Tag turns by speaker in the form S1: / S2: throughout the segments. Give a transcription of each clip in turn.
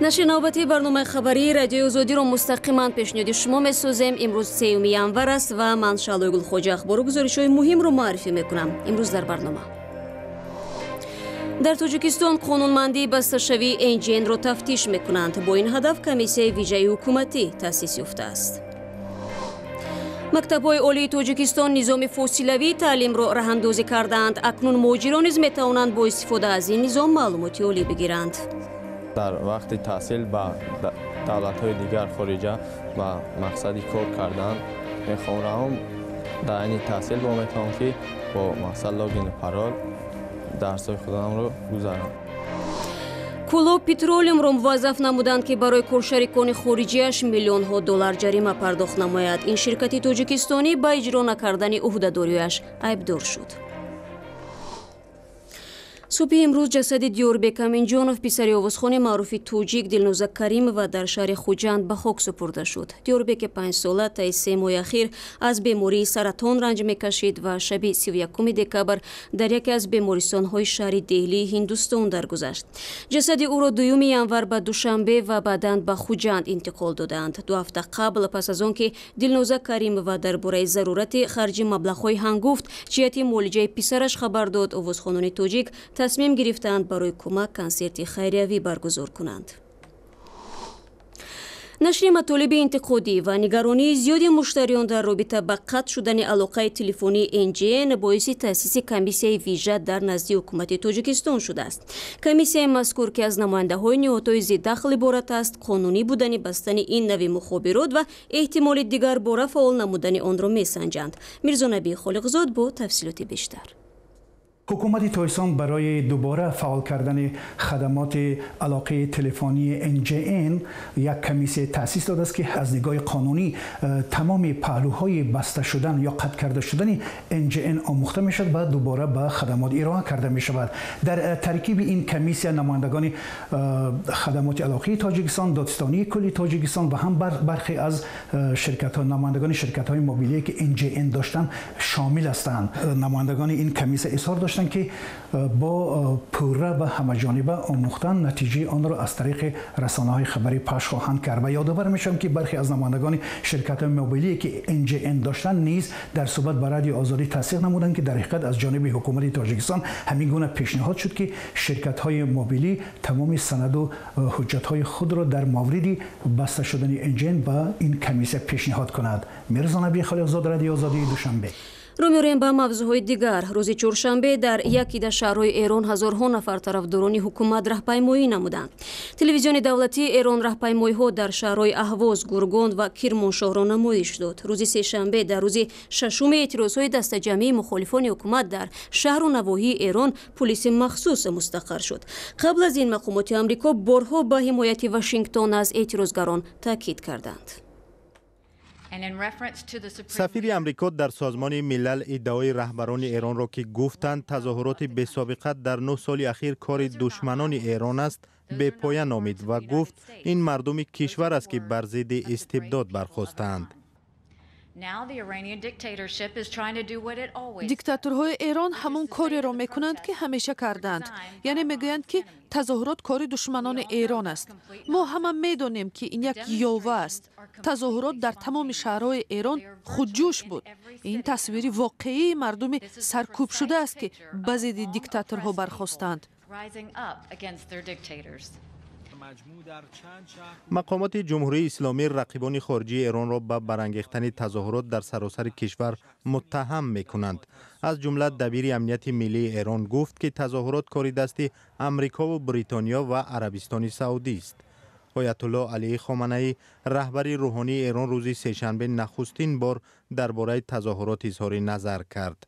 S1: نشر نوبتی برنامه خبری رادیوی آزادی را مستقیما پیشنهاد شما می‌سازیم. امروز 3 ینور است و من شالوی گلخوجه اخبار و گزارش‌های مهم رو معرفی می‌کنم. امروز در برنامه در تاجیکستان قانونمندی بسته‌شوی انجین را تفتیش می‌کنند. با این هدف کمیسیه ویژه حکومتی تأسیس یافته است. مکتب‌های عالی تاجیکستان نظام فاصلوی تعلیم را راه‌اندازی کردند. اکنون مهاجران نیز می‌توانند با استفاده از این نظام معلومات عالی بگیرند.
S2: در وقت تحصیل با دولت‌های دیگر خارجه و مقصدی کار کردن می‌خواهم در این تحصیل با میتوانم که با مقصد لاگین پرال درس‌های خودم رو گذارم.
S1: کلوب پترولیم را موظف نمودند که برای کارشریکان خارجیش میلیون‌ها دلار جریمه پرداخت نماید. این شرکتی تاجیکستانی با اجرا نکردن عهده‌داری‌اش عیبدار شد. صبح امروز جسد دیوربک امینجانов پسری آوازخوان معروف توجیک دلنازا کریم و در شهر خوجند به خاک سپرده شد. دیوربک 5 ساله طی 3 ماه اخیر از بیماری سرطان رنج میکشید و شب 31 دکبر در یکی از بیمارستان‌های شهر دهلی هندوستان درگذشت. جسد او را 2 ینور به دوشنبه و بعداً به خوجند انتقال دادند. 2 هفته قبل پس از آنکه دلنازا کریم و درباره ضرورت خرج مبلغ‌های هنگفت جهت معالجه پسرش خبر داد، آوازخوانان تاجیک تصمیم گرفتند برای کمک کنسرت خیریوی برگزار کنند. نشر مطالب انتقادی و نگرانی زیادی مشتریان در رابطه با قطع شدن علاقه تلفنی انجین باعث تأسیس کمیسیه ویژه در نزد حکومت تاجیکستان شده است. کمیسیه مذکور که از نماینده‌های نهادهای ذی‌دخل عبارت است، قانونی بودن بستن این نوع مخابرات و احتمال دیگر باره فعال نمودن آن را می‌سنجند. میرزا نبی خالقزاد با تفصیلات بیشتر.
S3: حکومت تاجیکستان برای دوباره فعال کردن خدمات علاقه تلفنی NGN یک کمیسیه تأسیس داده است که از نگاه قانونی تمام پهلوهای بسته شدن یا قطع کرده شدن NGN آموخته می شود و دوباره به خدمات ارائه کرده می شود. در ترکیب این کمیسیه نمایندگان خدمات علاقه تاجیکستان، دادستانی کلی تاجیکستان و هم برخی از نمایندگان شرکت های موبیلی که NGN داشتن شامل هستند. نمایندگان این کمیسیه اصرار داشتن که با پوره و همه‌جانبه آموختن نتیجه آن را از طریق رسانه‌های خبری پخش خواهند کرد. و یادآور میشم که برخی از نمایندگان شرکت‌های موبیلی که NGN داشتن نیز در صحبت با رادیوی آزادی تصدیق نمودند که در حقیقت از جانب حکومت تاجیکستان همین گونه پیشنهاد شد که شرکت‌های موبیلی تمام سند و حجت‌های خود را در مورد بسته شدن NGN با این کمیسیه پیشنهاد کند. میرزا نبی خالقزاد، رادیوی آزادی، دوشنبه.
S1: رو می‌رویم به موضوعهای دیگر. روز چهارشنبه در یکی از شهرهای ایران هزارها نفر طرفداران حکومت راهپیمایی نمودند. تلویزیون دولتی ایران راهپیمایی‌ها در شهرهای اهواز، گورگاند و کرمانشاه را نمایش داد. روز سه‌شنبه در روز ششم اعتراضهای دست جمعی مخالفان حکومت در شهر و نواحی ایران پلیس مخصوص مستقر شد. قبل از این مقامات آمریکا بارها به حمایت واشنگتن از اعتراضگران تاکید کردند.
S4: سفیر امریکا در سازمان ملل ادعای رهبران ایران را که گفتند تظاهرات بی‌سابقه در 9 سال اخیر کار دشمنان ایران است به پایان نامید و گفت این مردم کشور است که بر ضد استبداد برخاستند.
S5: دیکتاتورهای ایران همون کاری را میکنند که همیشه کردند، یعنی میگویند که تظاهرات کار دشمنان ایران است. ما همه میدانیم که این یک یاوه است. تظاهرات در تمام شهرهای ایران خودجوش بود. این تصویری واقعی مردم سرکوب شده است که به ضد دیکتاتورها برخاستند.
S4: مقامات جمهوری اسلامی رقیبان خارجی ایران را به برانگیختن تظاهرات در سراسر کشور متهم می‌کنند. از جمله دبیر امنیت ملی ایران گفت که تظاهرات کار دست امریکا و بریتانیا و عربستان سعودی است. آیت الله علی خامنه‌ای رهبر روحانی ایران روز سه‌شنبه نخستین بار درباره تظاهرات اظهار نظر کرد.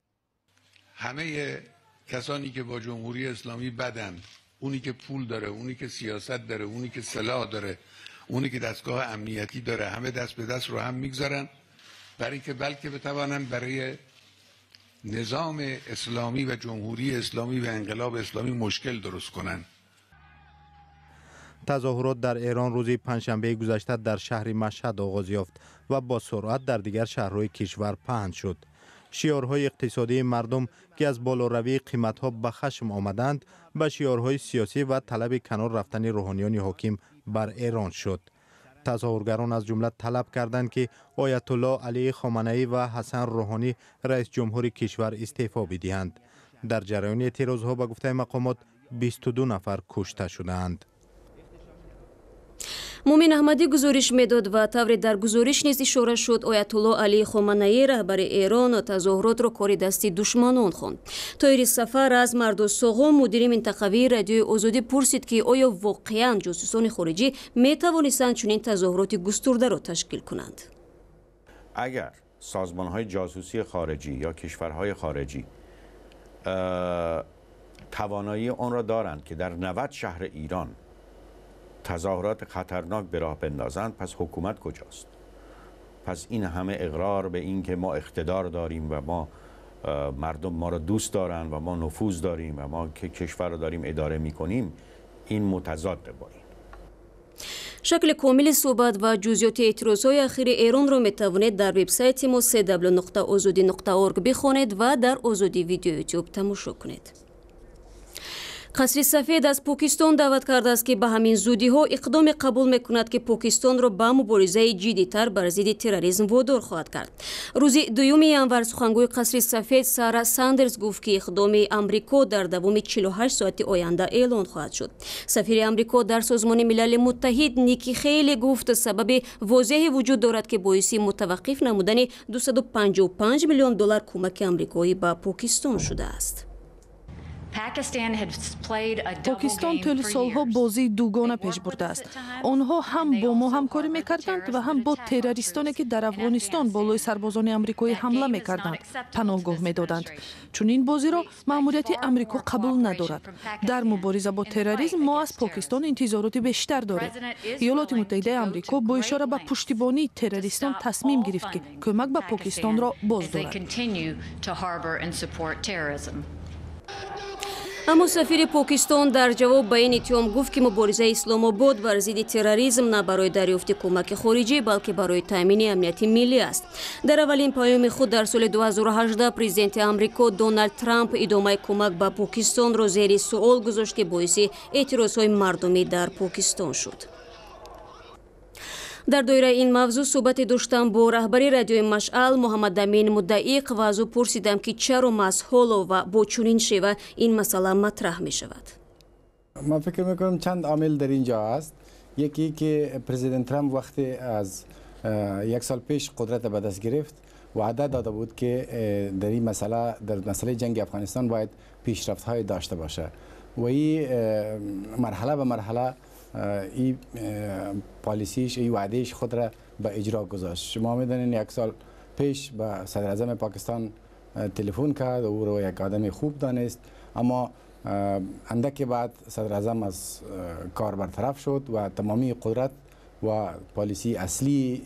S6: همه کسانی که با جمهوری اسلامی بدند، اونی که پول داره، اونی که سیاست داره، اونی که سلاح داره، اونی که دستگاه امنیتی داره، همه دست به دست رو هم میگذارن برای اینکه بلکه بتوانن برای نظام اسلامی و جمهوری اسلامی و انقلاب اسلامی مشکل درست کنن.
S4: تظاهرات در ایران روز پنجشنبه گذشته در شهر مشهد آغاز یافت و با سرعت در دیگر شهرهای کشور پهن شد. شیارهای اقتصادی مردم که از بالاروی قیمت‌ها به خشم آمدند به شیارهای سیاسی و طلب کنار رفتن روحانیان حاکم بر ایران شد. تظاهرگران از جمله طلب کردند که آیت الله علی خامنه‌ای و حسن روحانی رئیس جمهور کشور استعفا بدهند. در جریان اعتراضها به گفته مقامات 22 نفر کشته شدند.
S1: مومن احمدی گزارش میداد و طوری در گزارش نیز اشاره شد آیت الله علی خامنه‌ای رهبر ایران تظاهرات را کار دستی دشمنان خواند. طاهر سفر از مرد سوغم مدیر منطقوی رادیوی آزادی پرسید که آیا واقعا جاسوسان خارجی می توانستند چنین تظاهرات گسترده را تشکیل کنند؟
S7: اگر سازمان‌های جاسوسی خارجی یا کشورهای خارجی توانایی آن را دارند که در 90 شهر ایران تظاهرات خطرناک به راه بندازند، پس حکومت کجاست؟ پس این همه اقرار به این که ما اقتدار داریم و ما مردم ما را دوست دارند و ما نفوذ داریم و ما که کشور را داریم اداره می‌کنیم، این متضاد با این.
S1: شکل کامل صحبت و جزئیات اعتراضهای اخیر ایران را میتوانید در وبسایت ما www.azodi.org بخوانید و در آزادی ویدیو یوتیوب تماشا کنید. قصر سفید از پاکستان دعوت کرده است که به همین زودی ها اقدام قبول میکند که پاکستان را به مبارزه جدی‌تر بر ضد تروریسم وادار خواهد کرد. روز 2 ینور سخنگوی قصر سفید سارا ساندرز گفت که اقدام امریکا در دوام 48 ساعت آینده اعلان خواهد شد. سفیر امریکا در سازمان ملل متحد نیکی خیلی گفت سبب واضحی وجود دارد که باعث متوقف نمودن 255 میلیون دلار کمک امریکایی به پاکستان شده است.
S5: پاکستان طول سالها بازی دوگانه پیش برده است. آنها هم با ما همکاری میکردند و هم با تروریستانی که در افغانستان بالای سربازان آمریکایی حمله میکردند پناهگاه میدادند. چون این بازی را مأموریت آمریکا قبول ندارد. در مبارزه با تروریسم ما از پاکستان انتظارات بیشتر داریم. ایالات متحده آمریکا با اشاره به پشتیبانی تروریستان تصمیم گرفت که کمک به پاکستان را باز دارد.
S1: اما سفیر پاکستان در جواب به این اتهام گفت که مبارزه اسلام آباد بر ضد تروریسم نه برای دریافت کمک خارجی بلکه برای تامین امنیت ملی است. در اولین پیام خود در سال 2018 پرزیدنت آمریکا دونالد ترامپ ادامه کمک به پاکستان را زیر سوال گذاشت که باعث اعتراضهای مردمی در پاکستان شد. در دایره این موضوع صحبت داشتم با رهبر رادیوی مشعل محمد امین مدعیق و از او پرسیدم که چرا مسئول و با چنین شیوه این مسئله مطرح می شود.
S8: من فکر میکنم چند عامل در اینجا است. یکی که پرزیدنت ترامپ وقتی از 1 سال پیش قدرت به دست گرفت وعده داده بود که در این مسئله در مسئله جنگ افغانستان باید پیشرفت های داشته باشه و این مرحله به مرحله این پالیسیش این وعدهش خود را به اجرا گذاشت. شما میدونین 1 سال پیش به صدر اعظم پاکستان تلفن کرد و او را یک آدم خوب دانست، اما اندک بعد صدر اعظم از کار برطرف شد و تمامی قدرت و پالیسی اصلی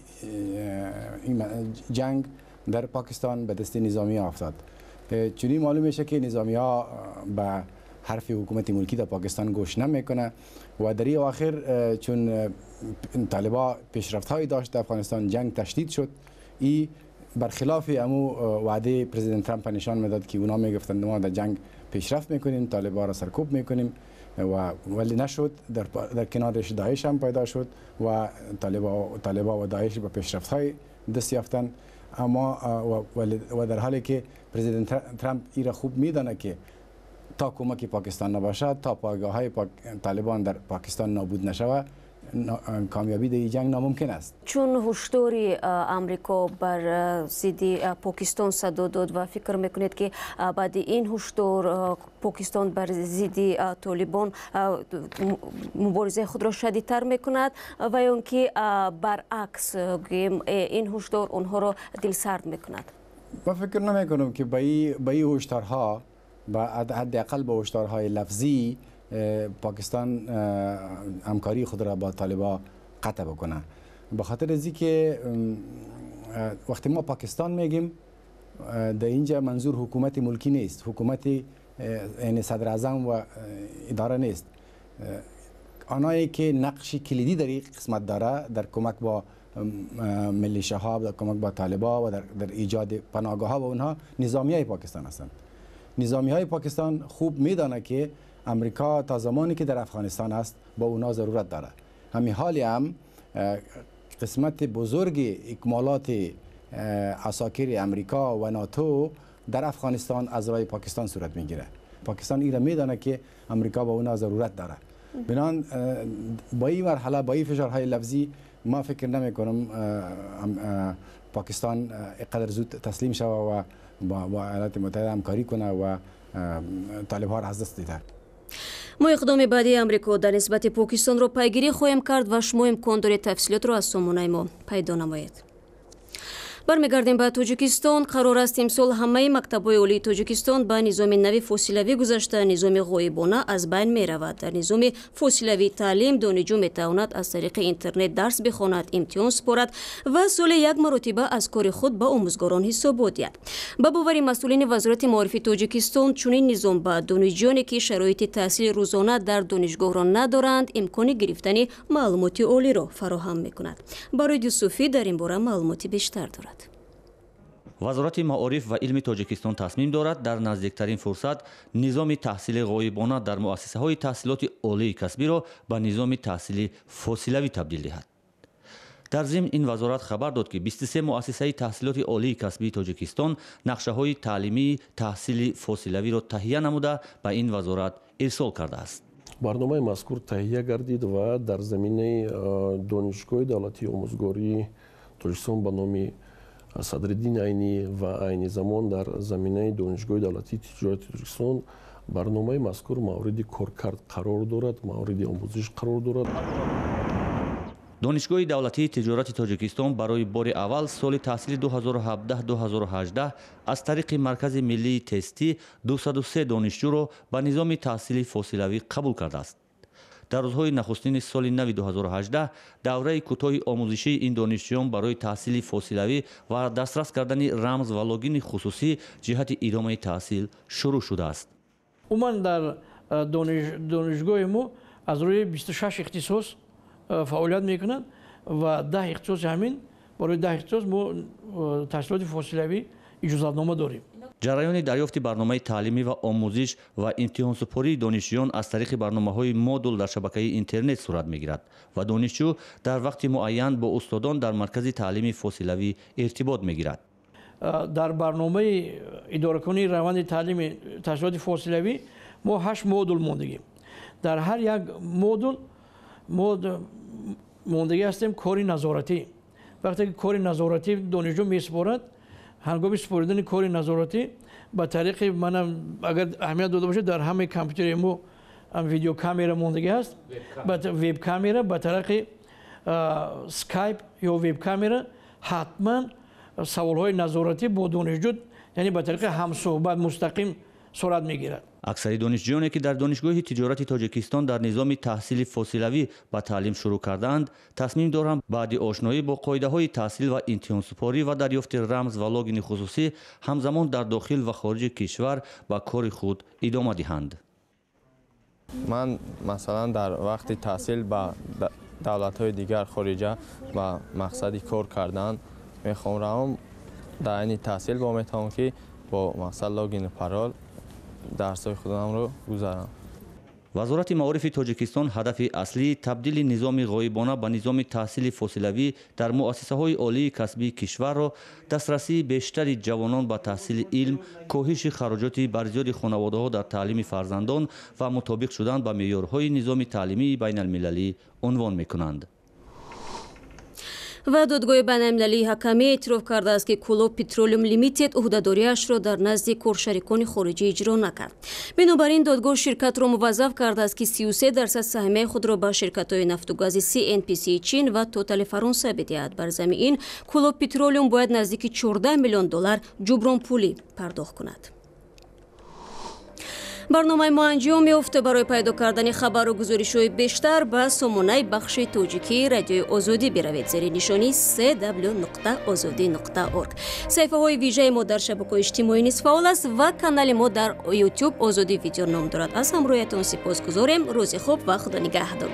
S8: جنگ در پاکستان به دست نظامی افتاد. چونی معلوم میشه که نظامی ها به حرف حکومت ملکی در پاکستان گوش نمیکنه و در این آخر چون طالبان پیشرفت هایی داشت در افغانستان جنگ تشدید شد. این برخلاف امو وعده پرزیدنت ترامپ نشان میداد که اونا میگفتند ما در جنگ پیشرفت میکنیم، طالبان را سرکوب میکنیم و ولی نشد. در کنارش داعش هم پیدا شد و طالبان و داعش به پیشرفت های دست یافتند. اما و در حالی که پرزیدنت ترامپ این را خوب میدانه که تا کمک پاکستان نباشد، تا پایگاه های طالبان در پاکستان نابود نشود، کامیابی در این جنگ ناممکن است.
S1: چون هشداری امریکا بر ضد پاکستان صدا داد و فکر میکنید که بعد این هشدار پاکستان بر ضد طالبان مبارزه خود را شدیدتر میکند و یا اینکه برعکس این هشدار آنها را دلسرد میکند؟
S8: من فکر نمیکنم که به این هشدارها با حداقل با هشدارهای لفظی پاکستان همکاری خود را با طالبان قطع بکنه. به خاطر از اینکه وقتی ما پاکستان میگیم در اینجا منظور حکومت ملکی نیست، حکومت یعنی صدر اعظم و اداره نیست. آنهایی که نقش کلیدی در این قسمت داره در کمک با ملیشه‌ها، در کمک با طالبان و در ایجاد پناهگاه‌ها و اونها نظامیای پاکستان هستند. نظامیای پاکستان خوب میدانه که امریکا تا زمانی که در افغانستان است با اونها ضرورت داره. همین حالی هم قسمت بزرگ اکمالات عساکر امریکا و ناتو در افغانستان از راه پاکستان صورت میگیره. پاکستان ایرا میدانه که امریکا با اونها ضرورت داره. بنان با این مرحله، با این فشارهای لفظی، ما فکر نمی کنم پاکستان اینقدر زود تسلیم شود و با ایالات متحده همکاری کنه و طالب ها را از دست دیده.
S1: ما اقدام بعدی امریکا در نسبت پاکستان را پیگیری خواهیم کرد و شما امکان دارید تفصیلات را از سامانه ما پیدا نمایید. برمیگردیم به تاجیکستان. قرار است امسال همه مکتب‌های عالی تاجیکستان به نظام نوی فاصلوی گذشته نظام غایبانه از بین می رود. در نظام فاصلوی تعلیم دانشجو می تواند از طریق اینترنت درس بخواند، امتحان سپارد و سال یک مرتبه از کار خود به آموزگاران حسابات دهد. به باور مسئولین وزارت معارف تاجیکستان، چنین نظام به دانشجویانی که شرایط تحصیل روزانه در دانشگاه را ندارند امکان گرفتن معلومات عالی را فراهم می کند. برای یوسفی در این باره معلومات بیشتر دارد.
S9: وزارت معارف و علم تاجیکستان تصمیم دارد در نزدیکترین فرصت نظام تحصیل غایبانه در مؤسسه های تحصیلات عالی کسبی را به نظام تحصیل فاصلوی تبدیل دهد. در ضمن این وزارت خبر داد که 23 مؤسسه تحصیلات عالی کسبی تاجیکستان نقشه های تعلیمی تحصیل فاصلوی را تهیه نموده به این وزارت ارسال کرده است.
S10: برنامه مذکور تهیه گردید و در زمینه دانشگاه دولتی آموزگاری تاجیکستان به نام صدرالدین عینی و عین زمان در زمینه دانشگاه دولتی تجارت تاجیکستان برنامه مذکور مورد کارکرد قرار دارد، مورد آموزش قرار دارد.
S9: دانشگاه دولتی تجارت تاجیکستان برای بار اول سال تحصیل 2017-2018 از طریق مرکز ملی تستی 203 دانشجو را به نظام تحصیل فاصلوی قبول کرده است. در روزهای نخستین سال نو 2018 دوره کوتاه آموزشی این دانشجویان برای تحصیل فاصلوی و دسترس کردن رمز و لاگین خصوصی جهت ادامه تحصیل شروع شده است.
S11: عموما در دانشگاه ما از روی 26 اختصاص فعالیت میکنند و 10 اختصاص همین برای 10 اختصاص ما تحصیلات فاصلوی اجازه‌نامه داریم.
S9: جریان دریافت برنامه تعلیمی و آموزش و امتحان سپاری دانشجویان از طریق برنامه‌های مدول در شبکه اینترنت صورت می‌گیرد و دانشجو در وقت معین با استادان در مرکز تعلیمی فاصلوی ارتباط می‌گیرد.
S11: در برنامه اداره‌کنی روند تعلیم تحصیلات فاصلوی ما 8 مدول ماندگی. در هر یک مدول ماندگی هستیم کاری نظارتی. وقتی که کاری نظارتی دانشجو می‌سپارد، هنگام سپردن کار نظارتی با طریق منم اگر اهمیت داده باشه در همه کامپیوتر ما ویدیو کامera موندگی هست، وب کامera با طریق اسکایپ یا وب کامera حتما سوالهای نظارتی با دانشجو یعنی با طریق همصحبت مستقیم صورت میگیرد.
S9: اکثر دانشجویانی که در دانشگاه تجارت تاجیکستان در نظام تحصیل فاصلوی به تعلیم شروع کردند تصمیم دارند بعد آشنایی با قاعده‌های تحصیل و امتحان سپاری و دریافت رمز و لاگین خصوصی همزمان در داخل و خارج کشور به کار خود ادامه دهند.
S2: من مثلا در وقت تحصیل با دولت‌های دیگر خارجه و مقصدی کار کردن میخوام روم در این تحصیل با میتونم که با مقصد لاگین پرال درس‌های خودم رو گذارم.
S9: وزارت معارف تاجیکستان هدف اصلی تبدیل نظام غایبانه به نظام تحصیل فاصلوی در مؤسسه‌های عالی کسبی کشور را دسترسی بیشتر جوانان به تحصیل علم، کاهش خراجات بسیاری خانواده‌ها در تعلیم فرزندان و مطابق شدن با معیارهای نظام تعلیمی بین المللی عنوان می‌کنند.
S1: و دادگاه بین‌المللی حکمی اعتراف کرده است که کلوب پترولیم لیمیتد عهده‌داری‌اش را در نزد کارشریکان خارجی اجرا نکرد. بنابراین دادگاه شرکت را موظف کرده است که 33% سهمیه خود را به شرکت‌های نفت و گاز CNPC چین و توتال فرانسه بدهد. بر ضمن این کلوب پترولیم باید نزدیک 14 میلیون دلار جبران پولی پرداخت کند. برنامه ما انجام می‌یافته. برای پیدا کردن خبر و گزارش‌های بیشتر به سامانه بخش تاجیکی رادیوی آزادی بروید. زیر نشانی www.azadi.org. صفحه‌های ویژه ما در شبکه‌های اجتماعی نیز فعال است و کانال ما در یوتیوب آزادی ویدیو نام دارد. از همراهیتان سپاسگزاریم. روز خوب و خدا نگهدار.